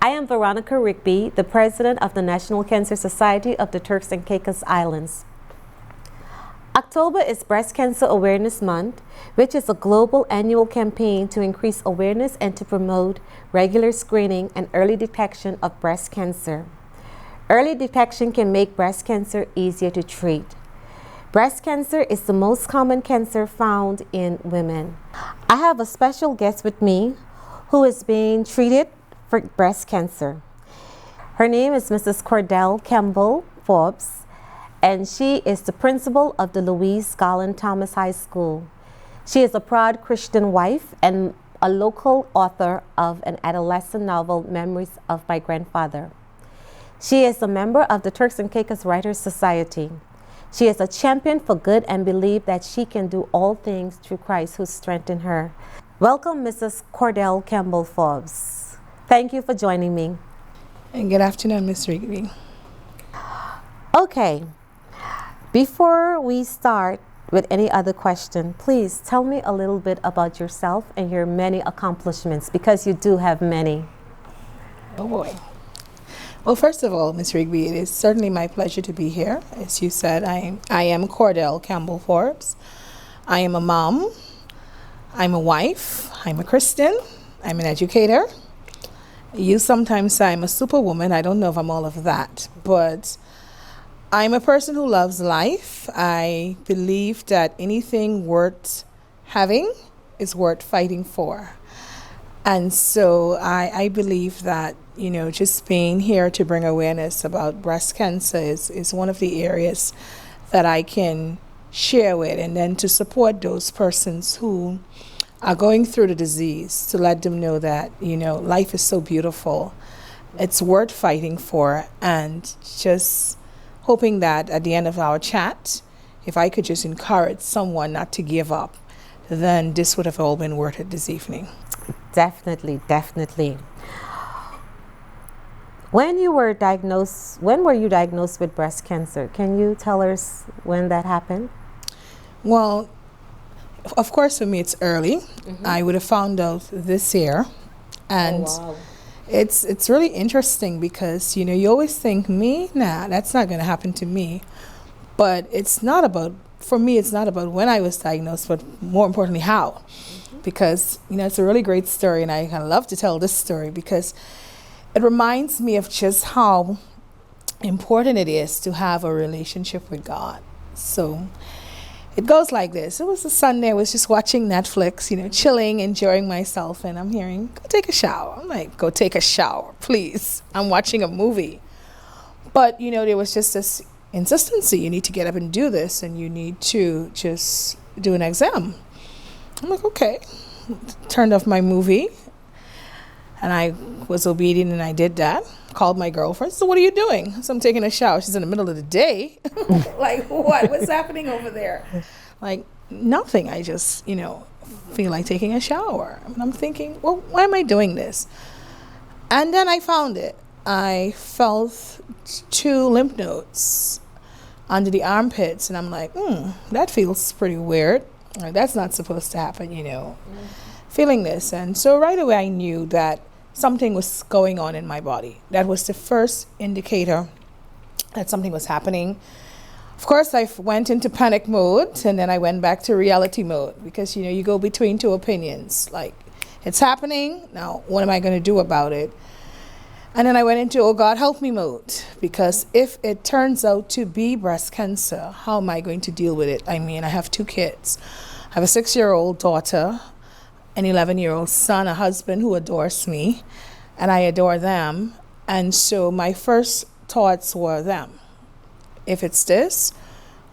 I am 𝗜脾𝗀𝗃𝗵𝗃, the president of the National Cancer Society of the Turks and Caicos Islands. October is Breast Cancer Awareness Month, which is a global annual campaign to increase awareness and to promote regular screening and early detection of breast cancer. Early detection can make breast cancer easier to treat. Breast cancer is the most common cancer found in women. I have a special guest with me who is being treated for breast cancer. Her name is Mrs. Kordell Campbell-Forbes, and she is the principal of the 𝗜脾𝗀𝗃𝗏 High School. She is a proud Christian wife and a local author of an adolescent novel, Memories of My Grandfather. She is a member of the Turks and Caicos Writers Society. She is a champion for good and believes that she can do all things through Christ who strengthens her. Welcome, Mrs. Kordell Campbell-Forbes. Thank you for joining me. And good afternoon, Ms. Rigby. Okay, before we start with any other question, please tell me a little bit about yourself and your many accomplishments, because you do have many. Oh boy. Well, first of all, Ms. Rigby, it is certainly my pleasure to be here. As you said, I am Kordell Campbell-Forbes. I am a mom. I'm a wife. I'm a Christian. I'm an educator. You sometimes say I'm a superwoman. I don't know if I'm all of that, but I'm a person who loves life. I believe that anything worth having is worth fighting for. And so I believe that, you know, just being here to bring awareness about breast cancer is one of the areas that I can share with, and then to support those persons who are going through the disease, to let them know that, you know, life is so beautiful. It's worth fighting for, and just hoping that at the end of our chat, if I could just encourage someone not to give up, then this would have all been worth it this evening. Definitely, definitely. When were you diagnosed with breast cancer? Can you tell us when that happened? Well, of course, for me, it's early. I would have found out this year. And oh, wow. It's really interesting because, you know, you always think, me? Nah, that's not going to happen to me. But it's not about, for me, it's not about when I was diagnosed, but more importantly, how. Because, you know, it's a really great story, and I love to tell this story because it reminds me of just how important it is to have a relationship with God. So it goes like this. It was a Sunday. I was just watching Netflix, you know, chilling, enjoying myself, and I'm hearing, go take a shower. I'm like, go take a shower, please. I'm watching a movie. But, you know, there was just this insistency. You need to get up and do this, and you need to just do an exam. I'm like, okay. Turned off my movie, and I was obedient, and I did that. Called my girlfriend. So what are you doing? So I'm taking a shower. She's in the middle of the day. Like, what? What's happening over there? Like, nothing. I just, you know, feel like taking a shower. And I'm thinking, well, why am I doing this? And then I found it. I felt 2 lymph nodes under the armpits, and I'm like, that feels pretty weird. Like, that's not supposed to happen, you know. Feeling this. And so right away I knew that something was going on in my body. That was the first indicator that something was happening. Of course, I went into panic mode, and then I went back to reality mode because, you know, you go between 2 opinions. Like, it's happening. Now, what am I going to do about it? And then I went into, oh, God, help me mode, because if it turns out to be breast cancer, how am I going to deal with it? I mean, I have 2 kids. I have a 6-year-old daughter, an 11-year-old son, a husband who adores me, and I adore them. And so my first thoughts were them. If it's this,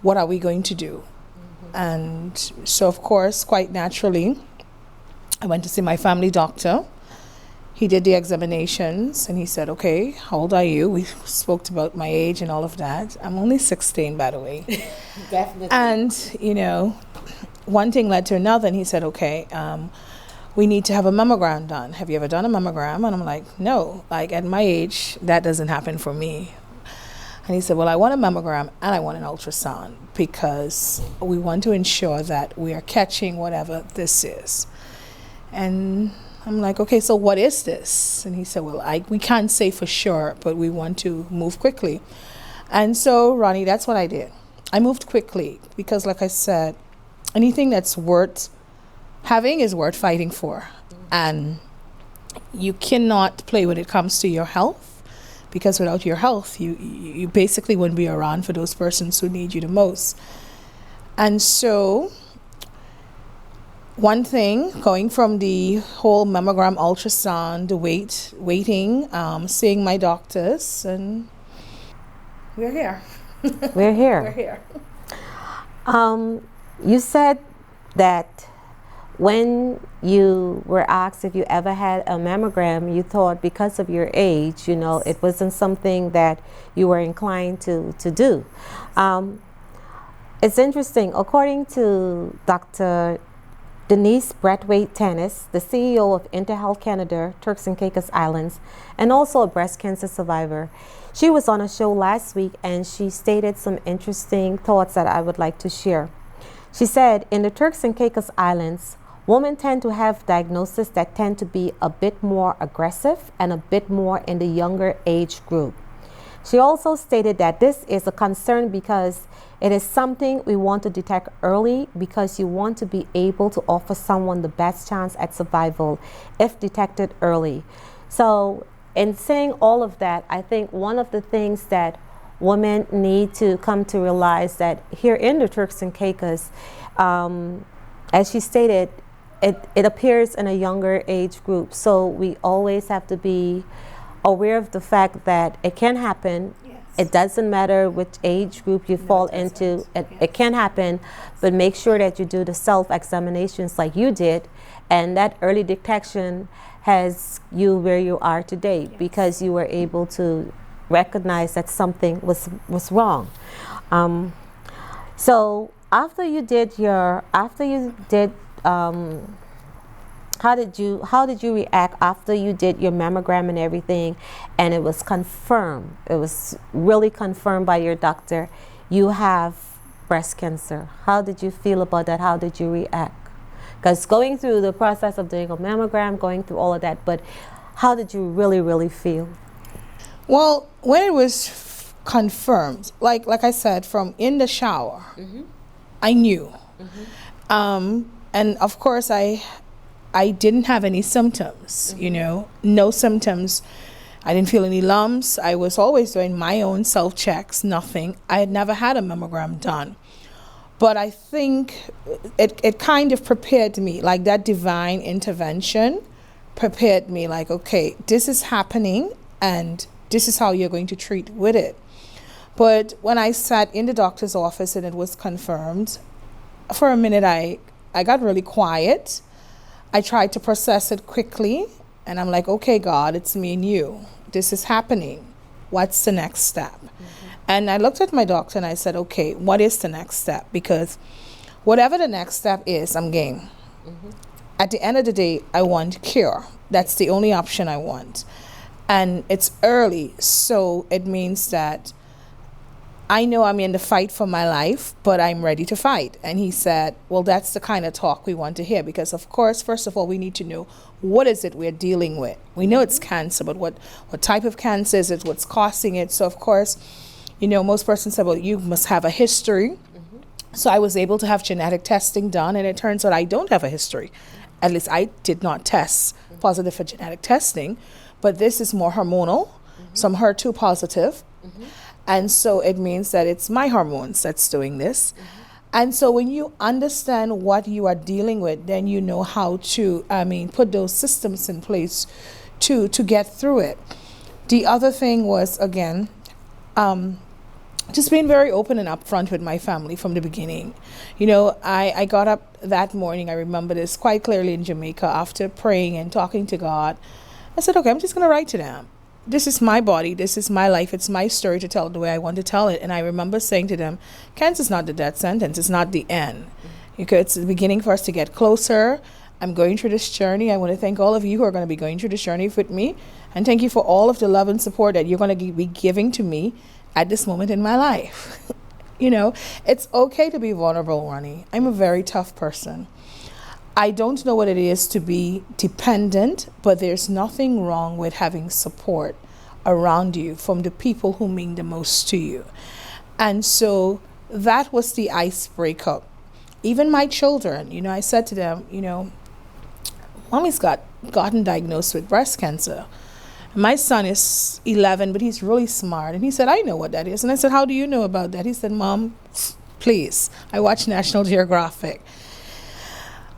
what are we going to do? And so, of course, quite naturally, I went to see my family doctor. He did the examinations, and he said, okay, how old are you? We spoke about my age and all of that. I'm only 16, by the way. Definitely. And, you know, one thing led to another, and he said, okay, we need to have a mammogram done. Have you ever done a mammogram? And I'm like, no, like at my age, that doesn't happen for me. And he said, well, I want a mammogram and I want an ultrasound because we want to ensure that we are catching whatever this is. And I'm like, okay, so what is this? And he said, well, we can't say for sure, but we want to move quickly. And so, Ronnie, that's what I did. I moved quickly because, like I said, anything that's worth having is worth fighting for. And you cannot play when it comes to your health, because without your health, you basically wouldn't be around for those persons who need you the most. And so, one thing, going from the whole mammogram, ultrasound, the waiting, seeing my doctors, and we're here. We're here. We're here. You said that when you were asked if you ever had a mammogram, you thought because of your age, you know, it wasn't something that you were inclined to do. It's interesting. According to Dr. 𝗜හි𝗀𝗽𝗶𝗃𝗲, the CEO of Untitled Chapter, Turks and Caicos Islands, and also a breast cancer survivor, she was on a show last week and she stated some interesting thoughts that I would like to share. She said, in the Turks and Caicos Islands, women tend to have diagnoses that tend to be a bit more aggressive and a bit more in the younger age group. She also stated that this is a concern because it is something we want to detect early, because you want to be able to offer someone the best chance at survival if detected early. So in saying all of that, I think one of the things that women need to come to realize that here in the Turks and Caicos, as she stated, it appears in a younger age group. So we always have to be aware of the fact that it can happen. Yes. It doesn't matter which age group you fall into. It can happen, but make sure that you do the self-examinations like you did, and that early detection has you where you are today, because you were able to recognize that something was wrong. So how did you react after you did your mammogram and everything, and it was confirmed? It was really confirmed by your doctor. You have breast cancer. How did you feel about that? How did you react? Because going through the process of doing a mammogram, going through all of that, but how did you really feel? Well, when it was confirmed, like I said, from in the shower, I knew. And of course, I didn't have any symptoms, you know, no symptoms. I didn't feel any lumps. I was always doing my own self-checks, nothing. I had never had a mammogram done. But I think it kind of prepared me, like that divine intervention prepared me, like, okay, this is happening and this is how you're going to treat with it. But when I sat in the doctor's office and it was confirmed, for a minute I got really quiet. I tried to process it quickly, and I'm like, okay, God, it's me and you. This is happening. What's the next step? And I looked at my doctor and I said, okay, what is the next step? Because whatever the next step is, I'm game. At the end of the day, I want cure. That's the only option I want. And it's early, so it means that I know I'm in the fight for my life, but I'm ready to fight. And he said, well, that's the kind of talk we want to hear, because of course, first of all, we need to know what is it we're dealing with. We know it's cancer, but what type of cancer is it? What's causing it? So of course, you know, most persons say, well, you must have a history. So I was able to have genetic testing done, and it turns out I don't have a history. At least I did not test positive for genetic testing, but this is more hormonal. So I'm HER2 positive. And so it means that it's my hormones that's doing this. And so when you understand what you are dealing with, then you know how to, put those systems in place to get through it. The other thing was, again, just being very open and upfront with my family from the beginning. You know, I got up that morning, I remember this quite clearly in Jamaica, after praying and talking to God. I said, okay, I'm just going to write to them. This is my body, this is my life, it's my story to tell the way I want to tell it. And I remember saying to them, cancer is not the death sentence, it's not the end. It's the beginning for us to get closer. I'm going through this journey. I want to thank all of you who are going to be going through this journey with me. And thank you for all of the love and support that you're going to be giving to me at this moment in my life. You know, it's okay to be vulnerable, Ronnie. I'm a very tough person. I don't know what it is to be dependent, but there's nothing wrong with having support around you from the people who mean the most to you. And so that was the icebreaker. Even my children, you know, I said to them, you know, mommy's gotten diagnosed with breast cancer. My son is 11, but he's really smart. And he said, I know what that is. And I said, how do you know about that? He said, Mom, please, I watch National Geographic.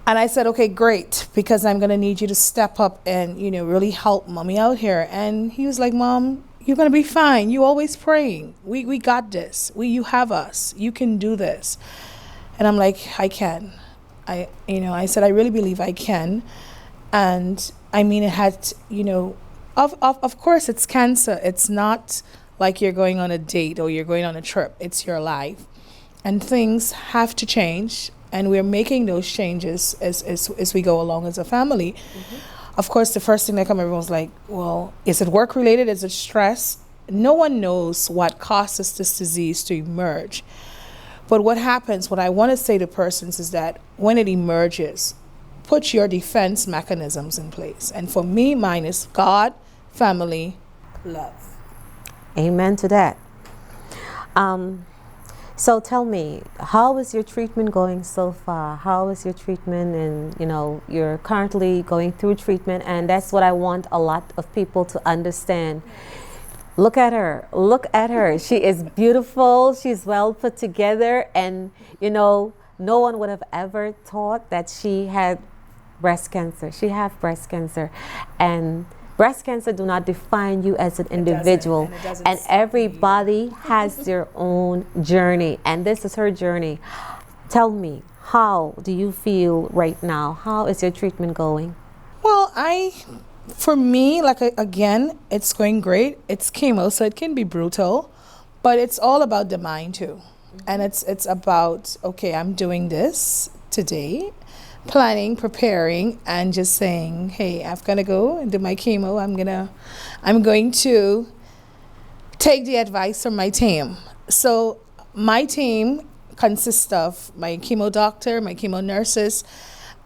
And I said, okay, great, because I'm going to need you to step up and, you know, really help mommy out here. And he was like, Mom, you're going to be fine. You always praying. We got this. You have us. You can do this. And I'm like, I can. I said, I really believe I can. And I mean, it had, you know, of course it's cancer. It's not like you're going on a date or you're going on a trip. It's your life. And things have to change. And we're making those changes as we go along as a family. Mm-hmm. Of course, the first thing that comes, everyone's like, well, is it work-related? Is it stress? No one knows what causes this disease to emerge. But what happens, what I want to say to persons is that when it emerges, put your defense mechanisms in place. And for me, mine is God, family, love. Amen to that. So tell me, how is your treatment going so far? How is your treatment? And, you know, you're currently going through treatment, and that's what I want a lot of people to understand. Look at her. Look at her. She is beautiful. She's well put together. And, you know, no one would have ever thought that she had breast cancer. She has breast cancer. And breast cancer do not define you as an individual. And everybody has their own journey. And this is her journey. Tell me, how do you feel right now? How is your treatment going? Well, for me, like, again, it's going great. It's chemo, so it can be brutal. But it's all about the mind, too. Mm-hmm. And it's about, okay, I'm doing this today. Planning, preparing, and just saying, hey, I've got to go and do my chemo. I'm going to take the advice from my team. So my team consists of my chemo doctor, my chemo nurses,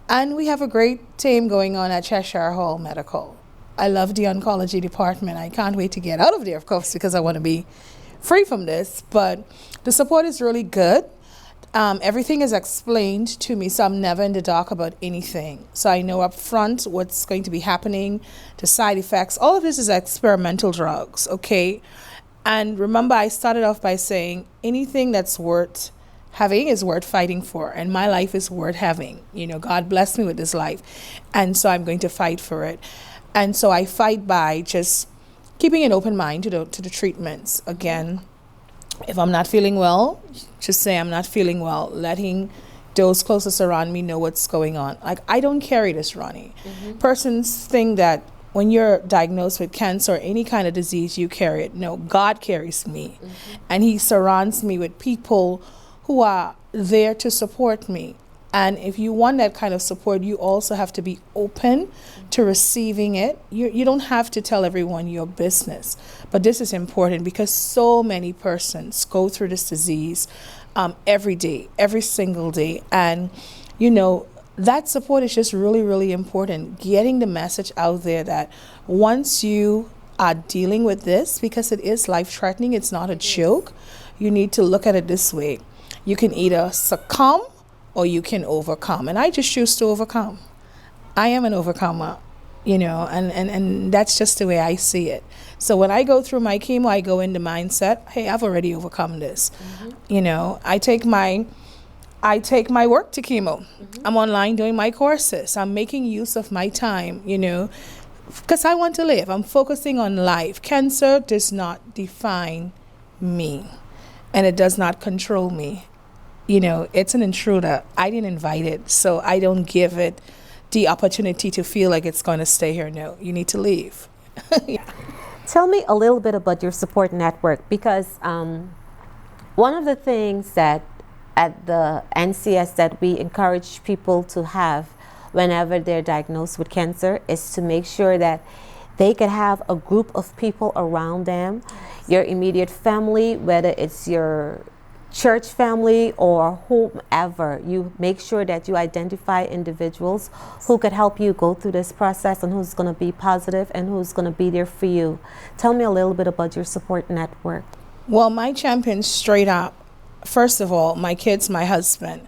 and we have a great team going on at Cheshire Hall Medical. I love the oncology department. I can't wait to get out of there, of course, because I want to be free from this. But the support is really good. Everything is explained to me, so I'm never in the dark about anything. So I know up front what's going to be happening, the side effects. All of this is experimental drugs, okay? And remember, I started off by saying anything that's worth having is worth fighting for, and my life is worth having. You know, God blessed me with this life, and so I'm going to fight for it. And so I fight by just keeping an open mind to the treatments. Again, if I'm not feeling well, just say I'm not feeling well, letting those closest around me know what's going on. Like, I don't carry this, Ronnie. Mm-hmm. Persons think that when you're diagnosed with cancer or any kind of disease, you carry it. No, God carries me. Mm-hmm. And he surrounds me with people who are there to support me. And if you want that kind of support, you also have to be open to receiving it. You don't have to tell everyone your business. But this is important because so many persons go through this disease every day, every single day. And, you know, that support is just really, really important. Getting the message out there that once you are dealing with this, because it is life-threatening, it's not a joke, you need to look at it this way. You can either succumb or you can overcome. And I just choose to overcome. I am an overcomer, you know, and that's just the way I see it. So when I go through my chemo, I go in the mindset, hey, I've already overcome this. Mm-hmm. You know, I take my work to chemo. Mm-hmm. I'm online doing my courses. I'm making use of my time, you know, because I want to live. I'm focusing on life. Cancer does not define me, and it does not control me. You know, it's an intruder. I didn't invite it, so I don't give it the opportunity to feel like it's going to stay here. No, you need to leave. Yeah. Tell me a little bit about your support network, because one of the things that at the NCS that we encourage people to have whenever they're diagnosed with cancer is to make sure that they can have a group of people around them, your immediate family, whether it's your church family or whomever, you make sure that you identify individuals who could help you go through this process and who's going to be positive and who's going to be there for you. Tell me a little bit about your support network. Well, my champions straight up, first of all, my kids, my husband,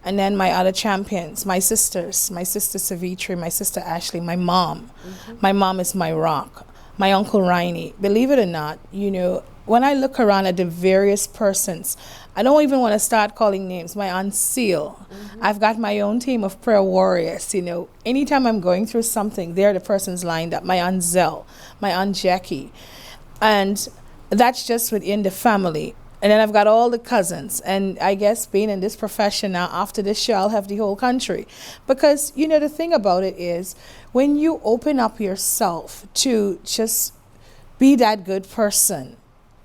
and then my other champions, my sisters, my sister Savitri, my sister Ashley, my mom. My mom is my rock. My uncle Riney. Believe it or not, you know, when I look around at the various persons, I don't even want to start calling names. My Aunt Seal. I've got my own team of prayer warriors, you know. Anytime I'm going through something, they're the persons lined up. My Aunt Zell, my Aunt Jackie. And that's just within the family. And then I've got all the cousins. And I guess being in this profession now, after this show, I'll have the whole country. Because, you know, the thing about it is, when you open up yourself to just be that good person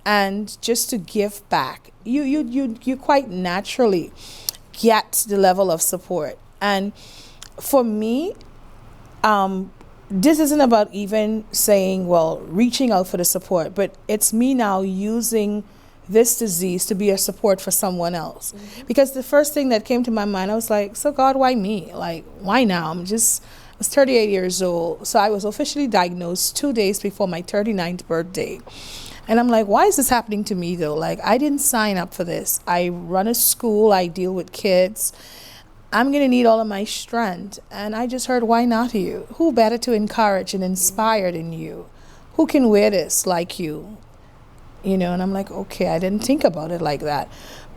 and just to give back, you quite naturally get the level of support. And for me, this isn't about even saying, well, reaching out for the support, but it's me now using this disease to be a support for someone else. Because the first thing that came to my mind, I was like, so God, why me? Like, why now? I was 38 years old. So I was officially diagnosed 2 days before my 39th birthday. And I'm like, why is this happening to me though? Like, I didn't sign up for this. I run a school, I deal with kids. I'm going to need all of my strength. And I just heard, why not you? Who better to encourage and inspire than you? Who can wear this like you? You know, and I'm like, okay, I didn't think about it like that.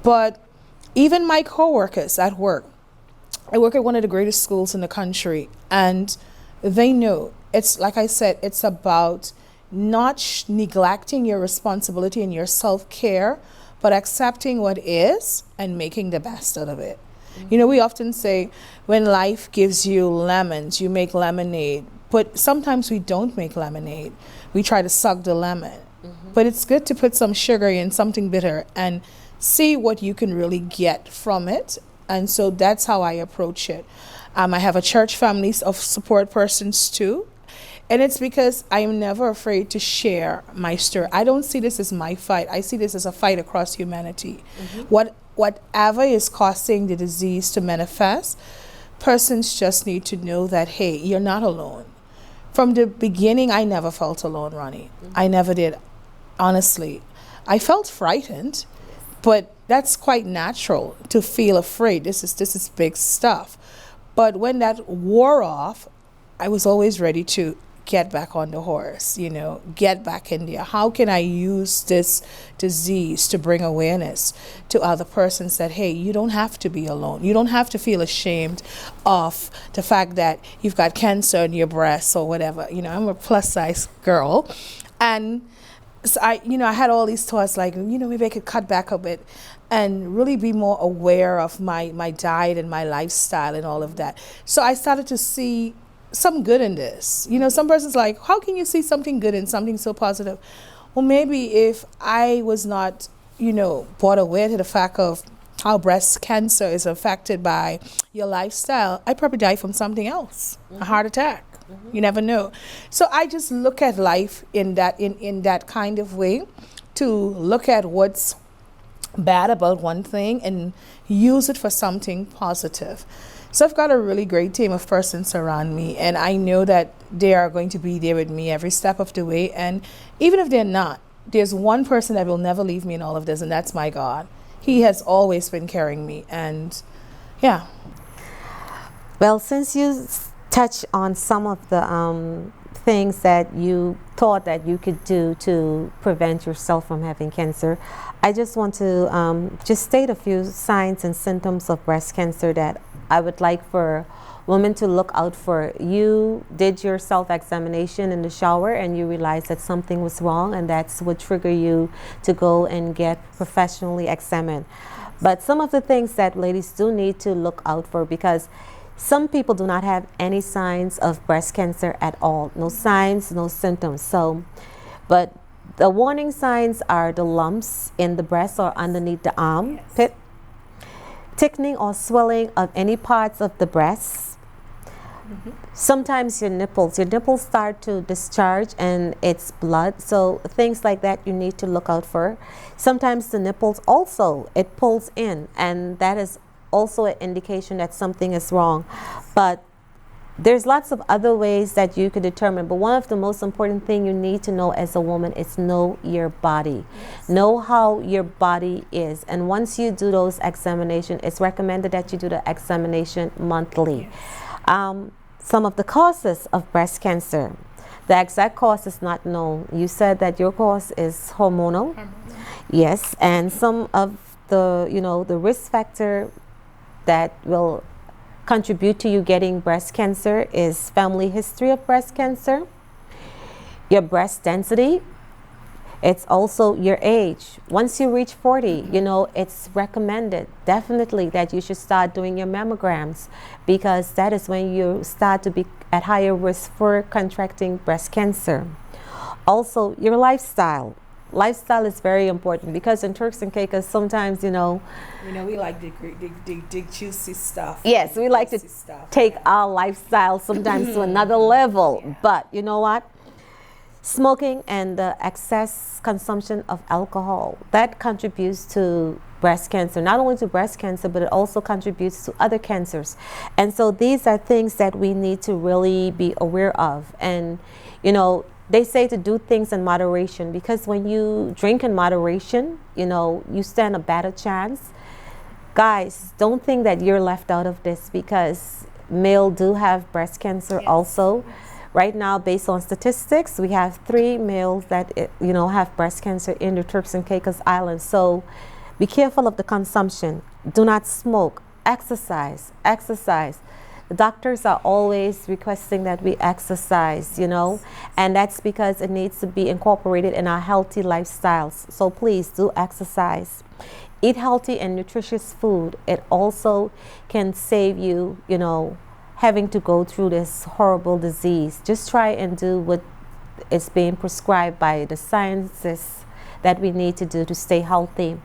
But even my coworkers at work, I work at one of the greatest schools in the country, and they know, it's like I said, it's about not neglecting your responsibility and your self-care, but accepting what is and making the best out of it. You know, we often say, when life gives you lemons, you make lemonade. But sometimes we don't make lemonade. We try to suck the lemon. But it's good to put some sugar in something bitter and see what you can really get from it. And so that's how I approach it. I have a church family of support persons too. And it's because I'm never afraid to share my story. I don't see this as my fight. I see this as a fight across humanity. Whatever is causing the disease to manifest, persons just need to know that, hey, you're not alone. From the beginning, I never felt alone, Ronnie. I never did. Honestly, I felt frightened, but that's quite natural to feel afraid. This is big stuff. But when that wore off, I was always ready to get back on the horse, you know, get back in there. How can I use this disease to bring awareness to other persons that, hey, you don't have to be alone. You don't have to feel ashamed of the fact that you've got cancer in your breast or whatever. You know, I'm a plus size girl, and so I had all these thoughts like, maybe I could cut back a bit and really be more aware of my diet and my lifestyle and all of that. So I started to see some good in this. Some person's like, how can you see something good in something so positive? Well, maybe if I was not, brought aware to the fact of how breast cancer is affected by your lifestyle, I'd probably die from something else, a heart attack. You never know. So I just look at life in that kind of way, to look at what's bad about one thing and use it for something positive. So I've got a really great team of persons around me, and I know that they are going to be there with me every step of the way. And even if they're not, there's one person that will never leave me in all of this, and that's my God. He has always been carrying me, and yeah. Well, since you touch on some of the things that you thought that you could do to prevent yourself from having cancer, I just want to just state a few signs and symptoms of breast cancer that I would like for women to look out for. You did your self-examination in the shower and you realized that something was wrong, and that's what triggered you to go and get professionally examined. But some of the things that ladies do need to look out for, because some people do not have any signs of breast cancer at all. No signs, no symptoms. But the warning signs are the lumps in the breast or underneath the armpit, thickening or swelling of any parts of the breast, Sometimes your nipples start to discharge and it's blood. So things like that you need to look out for. Sometimes the nipples also, it pulls in, and that is also an indication that something is wrong. But there's lots of other ways that you could determine, but one of the most important thing you need to know as a woman is know your body. Yes. Know how your body is. And once you do those examinations, it's recommended that you do the examination monthly. Yes. Some of the causes of breast cancer, the exact cause is not known. You said that your cause is hormonal. Yes, and some of the, the risk factor that will contribute to you getting breast cancer is family history of breast cancer, your breast density. It's also your age. Once you reach 40, it's recommended definitely that you should start doing your mammograms, because that is when you start to be at higher risk for contracting breast cancer. Also, your lifestyle. Lifestyle is very important, because in Turks and Caicos sometimes, we like the juicy stuff. Yes, we like to take our lifestyle sometimes to another level. Yeah. But you know what? Smoking and the excess consumption of alcohol, that contributes to breast cancer. Not only to breast cancer, but it also contributes to other cancers. And so these are things that we need to really be aware of. And, they say to do things in moderation, because when you drink in moderation, you stand a better chance. Guys, don't think that you're left out of this, because males do have breast cancer. Yes. Also. Yes. Right now, based on statistics, we have 3 males that have breast cancer in the Turks and Caicos Islands. So be careful of the consumption. Do not smoke. Exercise. The doctors are always requesting that we exercise, and that's because it needs to be incorporated in our healthy lifestyles. So please do exercise. Eat healthy and nutritious food. It also can save you, having to go through this horrible disease. Just try and do what is being prescribed by the scientists that we need to do to stay healthy.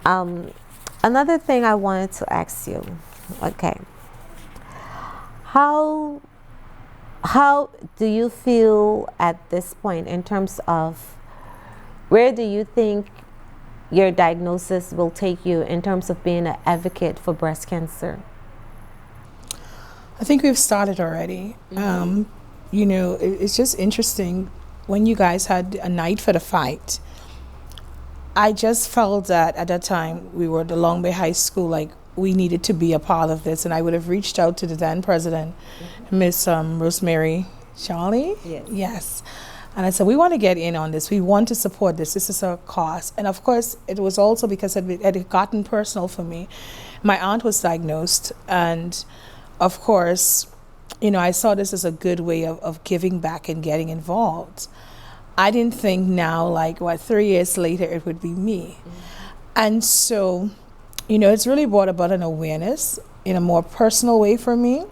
Another thing I wanted to ask you, okay. How do you feel at this point in terms of where do you think your diagnosis will take you in terms of being an advocate for breast cancer? I think we've started already. Mm-hmm. It's just interesting. When you guys had a night for the fight, I just felt that at that time we were at the Long Bay High School, like we needed to be a part of this, and I would have reached out to the then president, Miss 𝗜ʰICE𝗿𝗿𝗄𝗏. Yes. Yes. And I said, we want to get in on this. We want to support this. This is a cause. And of course, it was also because it had gotten personal for me. My aunt was diagnosed, and of course, I saw this as a good way of giving back and getting involved. I didn't think now, 3 years later, it would be me. Mm-hmm. And so, it's really brought about an awareness in a more personal way for me,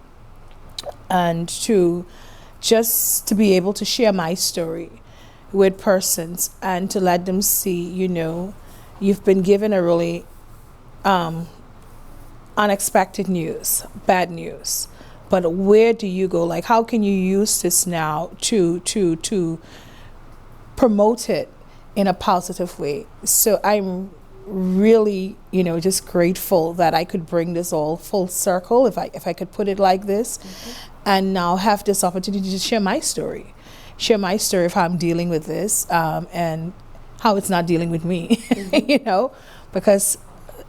and to be able to share my story with persons and to let them see, you've been given a really unexpected news, bad news, but where do you go? How can you use this now to promote it in a positive way? So I'm really, just grateful that I could bring this all full circle, if I could put it like this, and now have this opportunity to share my story of how I'm dealing with this, and how it's not dealing with me, because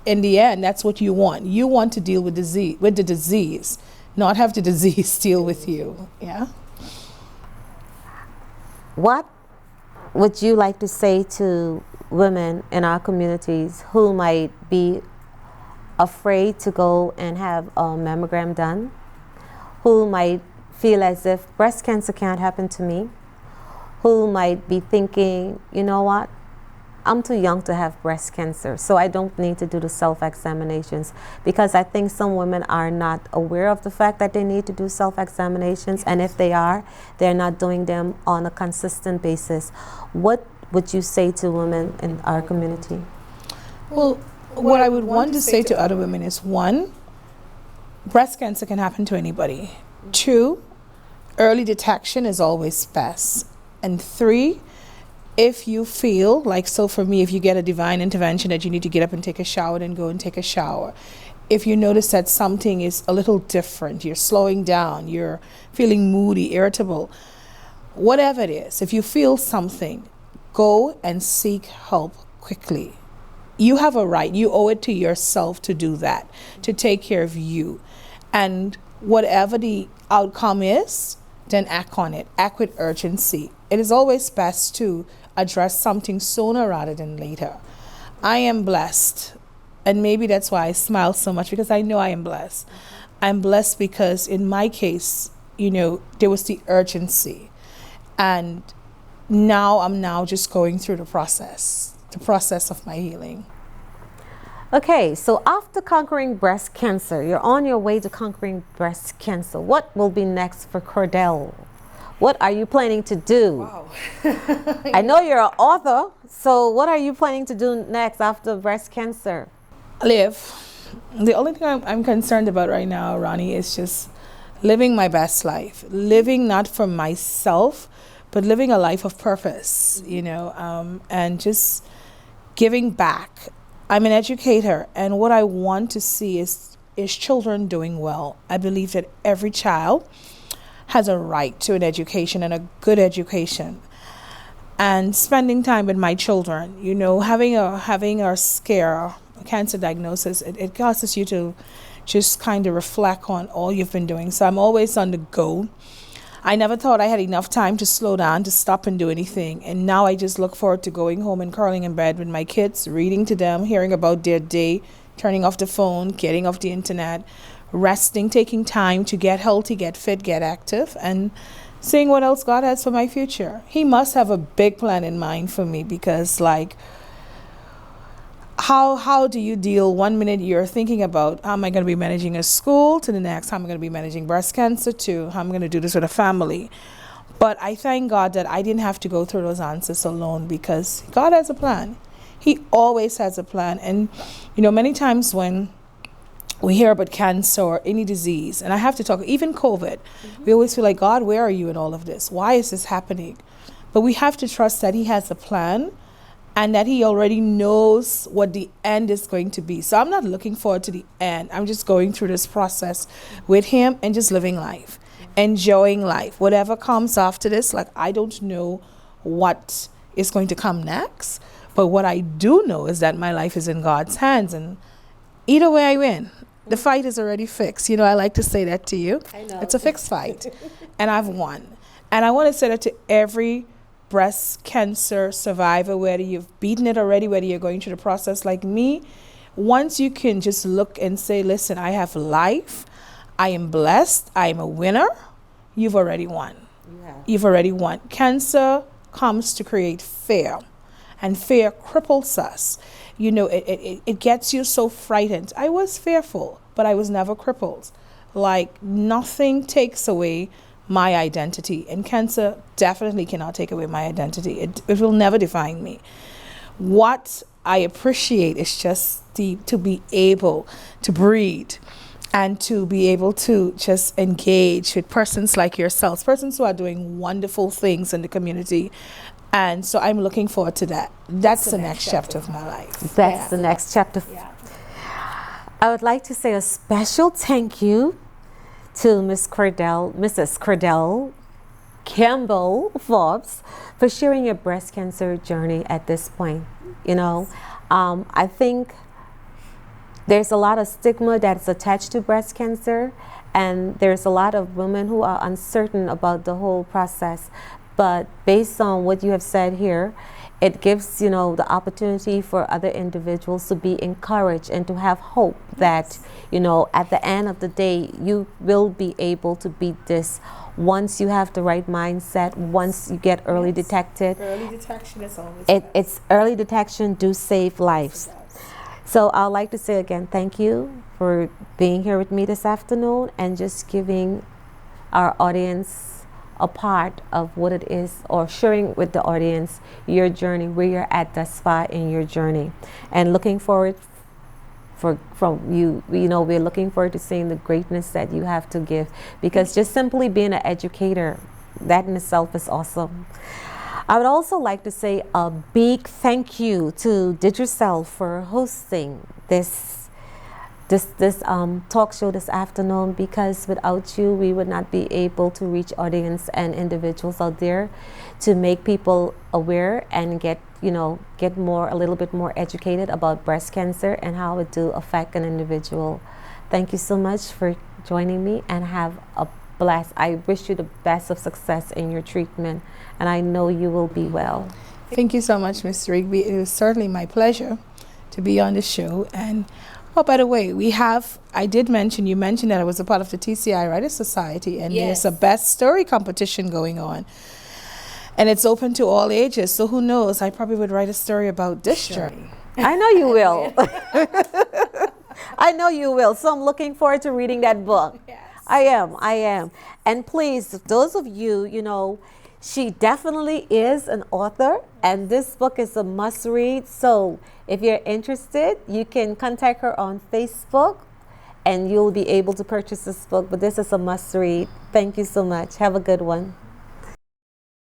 in the end, that's what you want. You want to deal with the disease, not have the disease deal with you. Yeah. What would you like to say to women in our communities who might be afraid to go and have a mammogram done, who might feel as if breast cancer can't happen to me, who might be thinking, you know what, I'm too young to have breast cancer, so I don't need to do the self-examinations? Because I think some women are not aware of the fact that they need to do self-examinations, and if they are, they're not doing them on a consistent basis. What would you say to women in our community? Well, what I would want to say to other women is, one, breast cancer can happen to anybody. 2, early detection is always best. And 3, if you feel like, so for me, if you get a divine intervention that you need to get up and take a shower, then go and take a shower. If you notice that something is a little different, you're slowing down, you're feeling moody, irritable, whatever it is, if you feel something, go and seek help quickly. You have a right, you owe it to yourself to do that, to take care of you. And whatever the outcome is, then act on it. Act with urgency. It is always best to address something sooner rather than later. I am blessed. And maybe that's why I smile so much, because I know I am blessed. I'm blessed because in my case, there was the urgency. And now I'm just going through the process of my healing. Okay, so after conquering breast cancer, you're on your way to conquering breast cancer. What will be next for Kordell? What are you planning to do? Wow. I know you're an author, so what are you planning to do next after breast cancer? Live. The only thing I'm concerned about right now, Ronnie, is just living my best life. Living not for myself, but living a life of purpose, and just giving back. I'm an educator, and what I want to see is children doing well. I believe that every child has a right to an education, and a good education. And spending time with my children, having a scare, a cancer diagnosis, it causes you to just kind of reflect on all you've been doing. So I'm always on the go. I never thought I had enough time to slow down, to stop and do anything. And now I just look forward to going home and curling in bed with my kids, reading to them, hearing about their day, turning off the phone, getting off the internet, resting, taking time to get healthy, get fit, get active, and seeing what else God has for my future. He must have a big plan in mind for me, because how do you deal? 1 minute you're thinking about how am I going to be managing a school, to the next how am I going to be managing breast cancer, to how I'm going to do this with a family. But I thank God that I didn't have to go through those answers alone, because God has a plan. He always has a plan. And many times when we hear about cancer or any disease, and I have to talk, even COVID, we always feel like, God, where are you in all of this? Why is this happening? But we have to trust that He has a plan, and that He already knows what the end is going to be. So I'm not looking forward to the end. I'm just going through this process with Him and just living life, enjoying life. Whatever comes after this, I don't know what is going to come next. But what I do know is that my life is in God's hands, and either way I win. The fight is already fixed. I like to say that to you. I know. It's a fixed fight, and I've won. And I want to say that to every breast cancer survivor, whether you've beaten it already, whether you're going through the process like me. Once you can just look and say, listen, I have life, I am blessed, I am a winner, you've already won. Yeah. You've already won. Cancer comes to create fear, and fear cripples us. It gets you so frightened. I was fearful, but I was never crippled. Nothing takes away my identity, and cancer definitely cannot take away my identity. It will never define me. What I appreciate is just to be able to breathe, and to be able to just engage with persons like yourselves, persons who are doing wonderful things in the community. And so I'm looking forward to that. That's the next chapter of my life. That's the next chapter. Yeah. I would like to say a special thank you to Mrs. Kordell Campbell-Forbes for sharing your breast cancer journey at this point. I think there's a lot of stigma that's attached to breast cancer, and there's a lot of women who are uncertain about the whole process. But based on what you have said here, it gives, the opportunity for other individuals to be encouraged and to have hope that, at the end of the day, you will be able to beat this once you have the right mindset, once you get early detected. Early detection is always It's early detection do save lives. So I'd like to say again, thank you for being here with me this afternoon and just giving our audience a part of what it is, or sharing with the audience your journey, where you're at thus far in your journey, and looking forward from you. You know, we're looking forward to seeing the greatness that you have to give, because just simply being an educator, that in itself is awesome. I would also like to say a big thank you to Digicel for hosting this talk show this afternoon, because without you, we would not be able to reach audience and individuals out there to make people aware and get a little bit more educated about breast cancer and how it do affect an individual. Thank you so much for joining me, and have a blast. I wish you the best of success in your treatment, and I know you will be well. Thank you so much, Ms. Rigby. It was certainly my pleasure to be on the show. And oh, by the way, you mentioned that I was a part of the TCI Writers Society, and Yes. there's a best story competition going on. And it's open to all ages, so who knows, I probably would write a story about this journey. I know you will. I know you will. So I'm looking forward to reading that book. Yes. I am. And please, those of you, she definitely is an author, and this book is a must read. So if you're interested, you can contact her on Facebook, and you'll be able to purchase this book. But this is a must read. Thank you so much. Have a good one.